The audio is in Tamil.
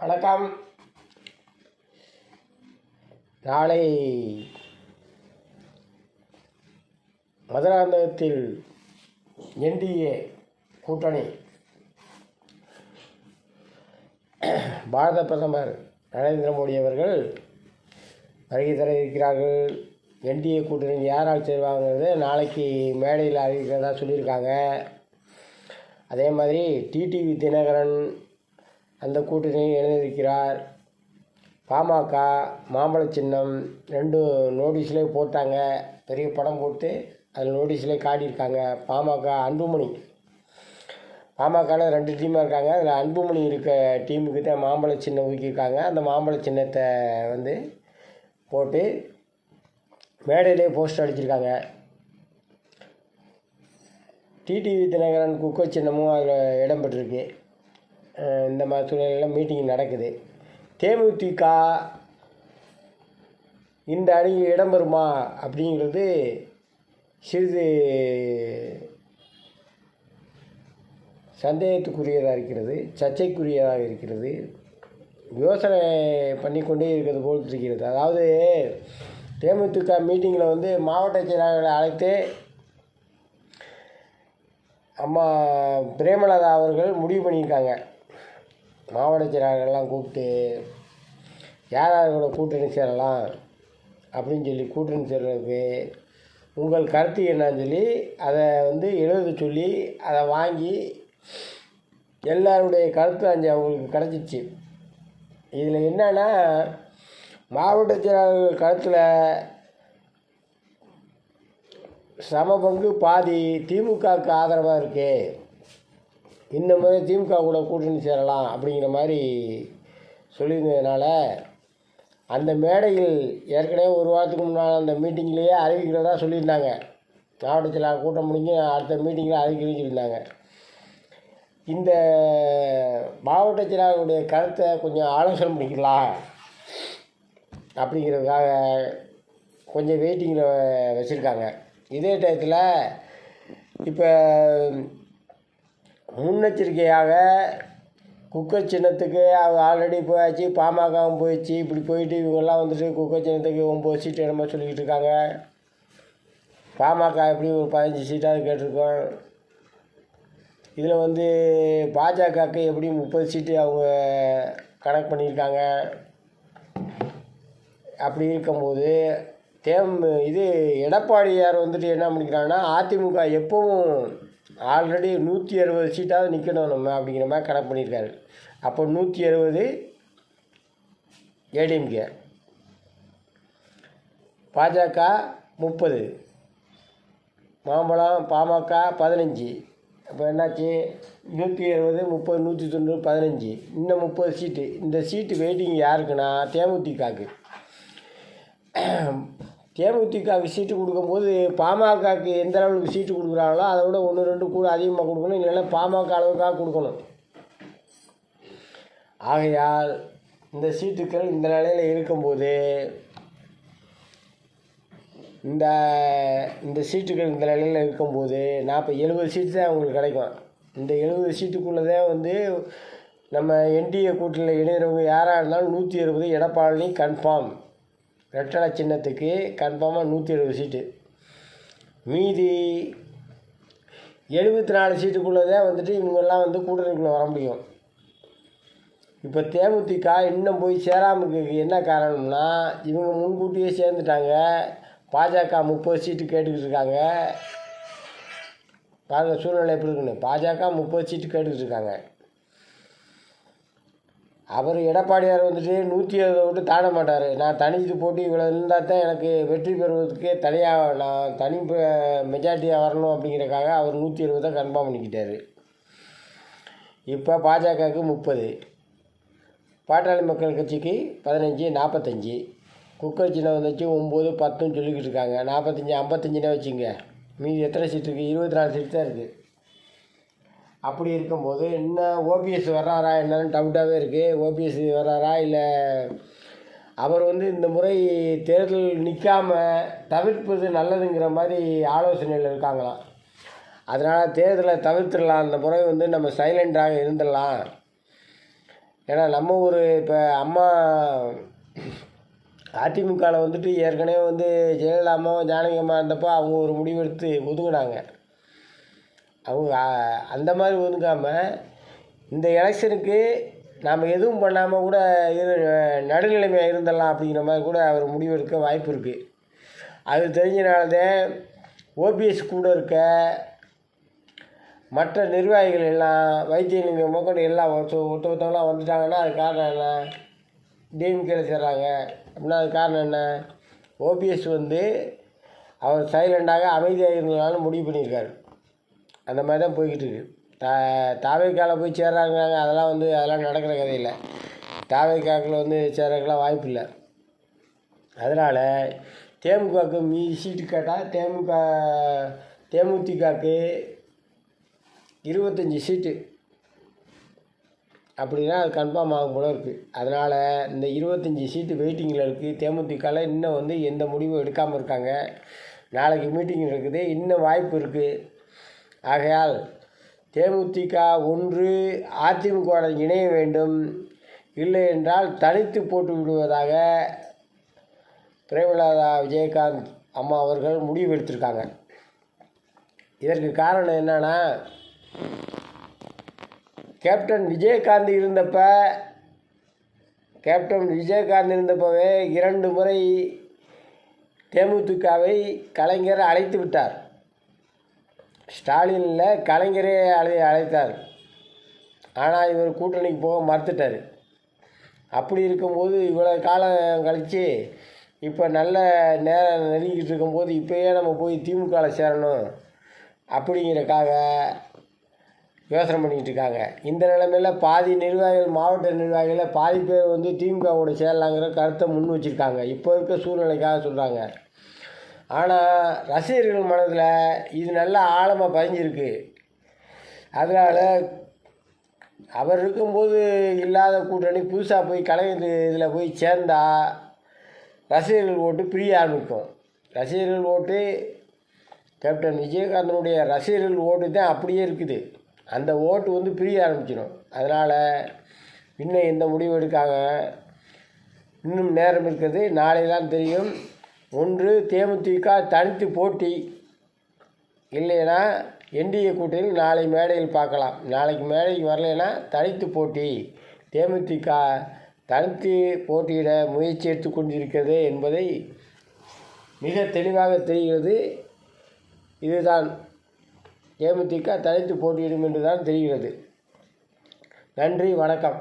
வணக்கம். நாளை மதுராந்தகத்தில் என்டிஏ கூட்டணி பாரத பிரதமர் நரேந்திர மோடி அவர்கள் வருகை தர இருக்கிறார்கள். என்டிஏ கூட்டணி யாரால் சேருவாங்கிறது நாளைக்கு மேடையில் அறிவிக்கிறதா சொல்லியிருக்காங்க. அதே மாதிரி டிடிவி தினகரன் அந்த கூட்டணியில் இணைந்திருக்கிறார். பாமக மாம்பழ சின்னம் 2 நோட்டீஸ்லேயே போட்டாங்க. பெரிய படம் போட்டு அதில் நோட்டீஸ்லேயே காட்டியிருக்காங்க. பாமக அன்புமணி, பாமகவில் 2 டீமாக இருக்காங்க. அதில் அன்புமணி இருக்க டீமுக்கு தான் மாம்பழ சின்னம் ஒதுக்கியிருக்காங்க. அந்த மாம்பழ சின்னத்தை போட்டு மேடையிலே போஸ்டர் அடிச்சிருக்காங்க. டிடிவி தினகரன் குக்கர் சின்னமும் அதில் இடம்பெற்றிருக்கு. இந்த மாதிரி சூழ்நிலையில் மீட்டிங் நடக்குது. தேமுதிக இந்த அணியில் இடம்பெறுமா அப்படிங்கிறது சிறிது சந்தேகத்துக்குரியதாக இருக்கிறது, சர்ச்சைக்குரியதாக இருக்கிறது, யோசனை பண்ணி கொண்டே இருக்கிறது போல் இருக்கிறது. அதாவது தேமுதிக மீட்டிங்கில் மாவட்ட செயலாளர்களை அழைத்து அம்மா பிரேமலதா அவர்கள் முடிவு பண்ணியிருக்காங்க. மாவட்ட செயலாளர்கள்லாம் கூப்பிட்டு யார் கூட கூட்டணி சேரலாம் அப்படின்னு சொல்லி கூட்டணி சேர்றதுக்கு உங்கள் கருத்து என்னன்னு சொல்லி அதை எழுத சொல்லி அதை வாங்கி எல்லாருடைய கருத்து அவங்களுக்கு கிடச்சிச்சு. இதில் என்னென்னா மாவட்ட செயலாளர்கள் கருத்தில் சம பங்கு பாதி திமுகவுக்கு ஆதரவாக இருக்குது. இந்த மாதிரி திமுக கூட கூட்டணி சேரலாம் அப்படிங்கிற மாதிரி சொல்லியிருந்ததுனால அந்த மேடையில் ஏற்கனவே ஒரு வாரத்துக்கு முன்னால் அந்த மீட்டிங்லேயே அறிவிக்கிறதா சொல்லியிருந்தாங்க. மாவட்ட செயலாளர் கூட்டம் முடிஞ்சு அடுத்த மீட்டிங்கில் அறிவிக்கிறேன்னு சொல்லியிருந்தாங்க. இந்த மாவட்ட செயலாளருடைய கருத்தை கொஞ்சம் ஆலோசனை பண்ணிக்கலாம் அப்படிங்கிறதுக்காக கொஞ்சம் வெயிட்டிங்கில் வச்சுருக்காங்க. இதே டயத்தில் இப்போ முன்னெச்சரிக்கையாக குக்கர் சின்னத்துக்கு ஆல்ரெடி போயாச்சு, பாமகவும் போயிடுச்சு. இப்படி போயிட்டு இவங்கெல்லாம் குக்கர் சின்னத்துக்கு 9 சீட்டு என்னமோ சொல்லிக்கிட்டு இருக்காங்க. பாமக எப்படி ஒரு 15 சீட்டாவது கேட்டிருக்கோம். இதில் பாஜகவுக்கு எப்படி 30 சீட்டு அவங்க கணக்கு பண்ணியிருக்காங்க. அப்படி இருக்கும்போது எடப்பாடியார் என்ன பண்ணிக்கிறாங்கன்னா அதிமுக எப்பவும் ஆல்ரெடி 160 சீட்டாவது நிற்கணும் நம்ம அப்படிங்கிற மாதிரி கணக்கு பண்ணியிருக்காரு. அப்போ 160 ஏடிஎம்கே, பாஜக 30, மாம்பழம் பாமக 15. அப்போ என்னாச்சு? 170, 30, 190, 15. இன்னும் 30 சீட்டு. இந்த சீட்டு வெயிட்டிங் யாருக்குன்னா தேமுதிகவுக்கு. தேமுதிகவுக்கு சீட்டு கொடுக்கும்போது பாமகவுக்கு எந்த அளவுக்கு சீட்டு கொடுக்குறாங்களோ அதை விட 1-2 கூட அதிகமாக கொடுக்கணும். இல்லைன்னா பாமக அளவுக்காக கொடுக்கணும். ஆகையால் இந்த சீட்டுக்கள் இந்த நிலையில் இருக்கும்போது இந்த சீட்டுகள் இந்த நிலையில் இருக்கும்போது 70 சீட்டு தான் அவங்களுக்கு கிடைக்கும். இந்த 70 சீட்டுக்குள்ளே தான் நம்ம என்டிஏ கூட்டணியில் இணைகிறவங்க யாராக இருந்தாலும் 160 எடப்பாடி கன்ஃபார்ம். ரெட்டலை சின்னத்துக்கு கன்ஃபார்மாக 170 சீட்டு. மீதி 74 சீட்டுக்குள்ளே தான் இவங்கெல்லாம் கூட்டணிக்குள்ளே வர முடியும். இப்போ தேமுதிக இன்னும் போய் சேராமல் என்ன காரணம்னா இவங்க முன்கூட்டியே சேர்ந்துட்டாங்க. பாஜக 30 சீட்டு கேட்டுக்கிட்டு இருக்காங்க. பாருங்கள் சூழ்நிலை எப்படி இருக்குன்னு. பாஜக 30 சீட்டு கேட்டுக்கிட்டு இருக்காங்க. அவர் எடப்பாடியார் 170 விட்டு தாண்ட மாட்டார். நான் தனித்து போட்டி இவ்வளோ இருந்தால் தான் எனக்கு வெற்றி பெறுவதற்கே தனியாக நான் தனி மெஜாரிட்டியாக வரணும் அப்படிங்கிறக்காக அவர் 170 தான் கன்ஃபார்ம் பண்ணிக்கிட்டார். இப்போ பாஜகவுக்கு 30, பாட்டாளி மக்கள் கட்சிக்கு 15, 45. குக்கர் சின்னம் 9, 10 சொல்லிக்கிட்டு இருக்காங்க. 45, 55 வச்சுங்க. மீதி எத்தனை சீட்டு இருக்குது? 24 சீட்டு தான் இருக்குது. அப்படி இருக்கும்போது இன்னும் ஓபிஎஸ் வர்றாரா என்னன்னு டவுட்டாகவே இருக்குது. ஓபிஎஸ் வர்றாரா இல்லை அவர் இந்த முறை தேர்தல் நிற்காமல் தவிர்ப்பது நல்லதுங்கிற மாதிரி ஆலோசனையில் இருக்காங்களாம். அதனால் தேர்தலை தவிர்த்துடலாம். அந்த முறை நம்ம சைலண்டாக இருந்துடலாம். ஏன்னா நம்ம ஒரு இப்போ அம்மா அதிமுகவில் வந்துட்டு ஏற்கனவே வந்து ஜெயலலிதா அம்மாவும் ஜானகி அம்மா இருந்தப்போ அவங்க ஒரு முடிவெடுத்து ஒதுங்கினாங்க. அவங்க அந்த மாதிரி ஒதுங்காமல் இந்த எலெக்ஷனுக்கு நாம் எதுவும் பண்ணாமல் கூட நடுநிலைமையாக இருந்துடலாம் அப்படிங்கிற மாதிரி கூட அவர் முடிவெடுக்க வாய்ப்பு இருக்குது. அது தெரிஞ்சனால்தான் ஓபிஎஸ் கூட இருக்க மற்ற நிர்வாகிகள் எல்லாம் வைத்தியலிங்கம் முதற்கொண்டு எல்லாம் ஒருத்தவங்களாம் வந்துட்டாங்கன்னா அது காரணம் என்ன? டிஎம்கேல சேர்றாங்க அப்படின்னா அது காரணம் என்ன? ஓபிஎஸ் வந்து அவர் சைலண்டாக அமைதியாக இருந்ததுனால முடிவு பண்ணியிருக்காரு. அந்த மாதிரி தான் போய்கிட்டு இருக்கு. தாவேக்கால போய் சேர்றாங்க, அதெல்லாம் நடக்கிற கதையில்லை. தாவேக்காக்கில் வந்து சேர்றதுக்கெல்லாம் வாய்ப்பு இல்லை. அதனால் தேமுதிகவுக்கு மீதி சீட்டு கேட்டால் தேமுதிகவுக்கு 25 சீட்டு அப்படின்னா அது கன்ஃபார்ம் ஆகும் போல இருக்குது. அதனால் இந்த 25 சீட்டு வெயிட்டிங்கில் இருக்குது. தேமுதிகவில் இன்னும் வந்து எந்த முடிவும் எடுக்காமல் இருக்காங்க. நாளைக்கு மீட்டிங் இருக்குது, இன்னும் வாய்ப்பு இருக்குது. ஆகையால் தேமுதிக ஒன்று அதிமுகவுடன் இணைய வேண்டும், இல்லை என்றால் தனித்து போட்டு விடுவதாக பிரேமலதா விஜயகாந்த் அம்மா அவர்கள் முடிவு எடுத்திருக்காங்க. இதற்கு காரணம் என்னன்னா, கேப்டன் விஜயகாந்த் இருந்தப்பவே 2 முறை தேமுதிகவை கலைஞர் அழைத்து விட்டார். ஸ்டாலினில் கலைஞரே அழைத்தார். ஆனால் இவர் கூட்டணிக்கு போக மறுத்துட்டார். அப்படி இருக்கும்போது இவ்வளோ காலம் கழித்து இப்போ நல்ல நேரம் நெருங்கிட்டு இருக்கும்போது இப்போயே நம்ம போய் திமுகவில் சேரணும் அப்படிங்கிறக்காக யோசனை பண்ணிக்கிட்டு இருக்காங்க. இந்த நிலைமையில் பாதி நிர்வாகிகள், மாவட்ட நிர்வாகிகளில் பாதி பேர் வந்து திமுகவோட சேரலாங்கிற கருத்தை முன் வச்சுருக்காங்க. இப்போ இருக்க சூழ்நிலைக்காக சொல்கிறாங்க. ஆனால் ரசிகர்கள் மனதில் இது நல்லா ஆழமாக பதிஞ்சிருக்கு. அதனால் அவர் இருக்கும்போது இல்லாத கூட்டணி புதுசாக போய் கலைஞர் இதில் போய் சேர்ந்தால் ரசிகர்கள் ஓட்டு பிரிய ஆரம்பிக்கும். ரசிகர்கள் ஓட்டு கேப்டன் விஜயகாந்தனுடைய ரசிகர்கள் ஓட்டு தான் அப்படியே இருக்குது. அந்த ஓட்டு வந்து பிரிய ஆரம்பிச்சிடும். அதனால் இன்னும் எந்த முடிவு எடுக்காங்க, இன்னும் நேரம் இருக்குது. நாளை தான் தெரியும். ஒன்று தேமுதிக தனித்து போட்டி, இல்லைன்னா என்டிஏ கூட்டணியில் நாளை மேடையில் பார்க்கலாம். நாளைக்கு மேடைக்கு வரலைன்னா தனித்து போட்டி. தேமுதிக தனித்து போட்டியிட முயற்சி எடுத்து கொண்டிருக்கிறது என்பதை மிக தெளிவாக தெரிகிறது. இதுதான் தேமுதிக தனித்து போட்டியிடும் என்று தான் தெரிகிறது. நன்றி, வணக்கம்.